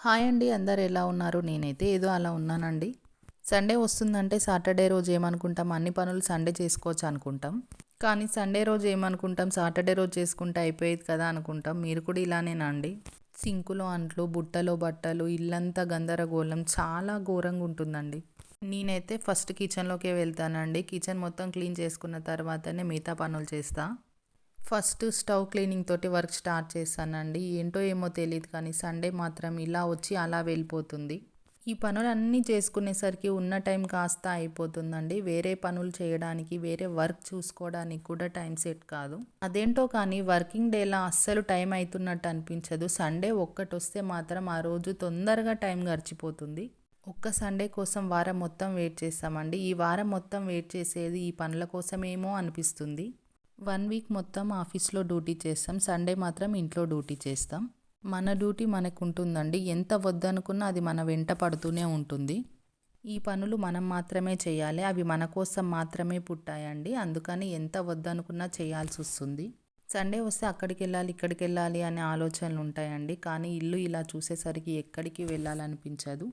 Hi అండి, అందరు ఎలా ఉన్నారు? నేనైతే ఏదో అలా ఉన్నానండి. సండే వస్తుందంటే సాటర్డే రోజు ఏమనుకుంటాం, అన్ని పనులు సండే చేసుకోవచ్చు అనుకుంటాం. కానీ సండే రోజు ఏమనుకుంటాం, సాటర్డే రోజు చేసుకుంటే అయిపోయేది కదా అనుకుంటాం. మీరు కూడా ఇలానేనా అండి? సింకులో అంట్లు, బుట్టలో బట్టలు, ఇల్లంతా గందరగోళం, చాలా ఘోరంగా ఉంటుందండి. నేనైతే ఫస్ట్ కిచెన్లోకే వెళ్తానండి. కిచెన్ మొత్తం క్లీన్ చేసుకున్న తర్వాతనే మిగతా పనులు చేస్తా. ఫస్ట్ స్టవ్ క్లీనింగ్ తోటి వర్క్ స్టార్ట్ చేశానండి. ఏంటో ఏమో తెలియదు కానీ సండే మాత్రం ఇలా వచ్చి అలా వెళ్ళిపోతుంది. ఈ పనులన్నీ చేసుకునేసరికి ఉన్న టైం కాస్త అయిపోతుందండి. వేరే పనులు చేయడానికి, వేరే వర్క్ చూసుకోవడానికి కూడా టైం సెట్ కాదు. అదేంటో కానీ వర్కింగ్ డేలా అస్సలు టైం అవుతున్నట్టు అనిపించదు. సండే ఒక్కటి వస్తే మాత్రం ఆ రోజు తొందరగా టైం గడిచిపోతుంది. ఒక్క సండే కోసం వారం మొత్తం వెయిట్ చేస్తామండి. ఈ వారం మొత్తం వెయిట్ చేసేది ఈ పనుల కోసమేమో అనిపిస్తుంది. 1 వీక్ మొత్తం ఆఫీస్లో డ్యూటీ చేస్తాం. సండే మాత్రం ఇంట్లో డ్యూటీ చేస్తాం. మన డ్యూటీ మనకు ఉంటుందండి. ఎంత వద్దనుకున్నా అది మన వెంట పడుతూనే ఉంటుంది. ఈ పనులు మనం మాత్రమే చేయాలి. అవి మన కోసం మాత్రమే పుట్టాయండి. అందుకని ఎంత వద్దనుకున్నా చేయాల్సి వస్తుంది. సండే వస్తే అక్కడికి వెళ్ళాలి, ఇక్కడికి వెళ్ళాలి అనే ఆలోచనలు ఉంటాయండి. కానీ ఇల్లు ఇలా చూసేసరికి ఎక్కడికి వెళ్ళాలనిపించదు.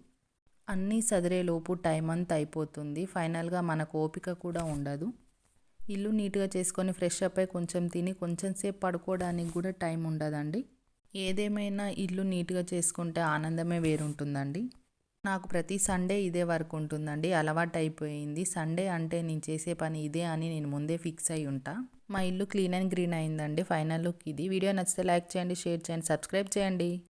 అన్నీ సదిరేలోపు టైం అంతా అయిపోతుంది. ఫైనల్గా మనకు ఓపిక కూడా ఉండదు. ఇల్లు నీట్గా చేసుకొని ఫ్రెష్ అప్ అయి కొంచెం తిని కొంచెం సేపు పడుకోవడానికి కూడా టైం ఉండదండి. ఏదేమైనా ఇల్లు నీట్గా చేసుకుంటే ఆనందమే వేరుంటుందండి. నాకు ప్రతి సండే ఇదే వర్క్ ఉంటుందండి. అలవాటు అయిపోయింది. సండే అంటే నేను చేసే పని ఇదే అని నేను ముందే ఫిక్స్ అయి ఉంటా. మా ఇల్లు క్లీన్ అండ్ గ్రీన్ అయిందండి. ఫైనల్ లుక్ ఇది. వీడియో నచ్చితే లైక్ చేయండి, షేర్ చేయండి, సబ్స్క్రైబ్ చేయండి.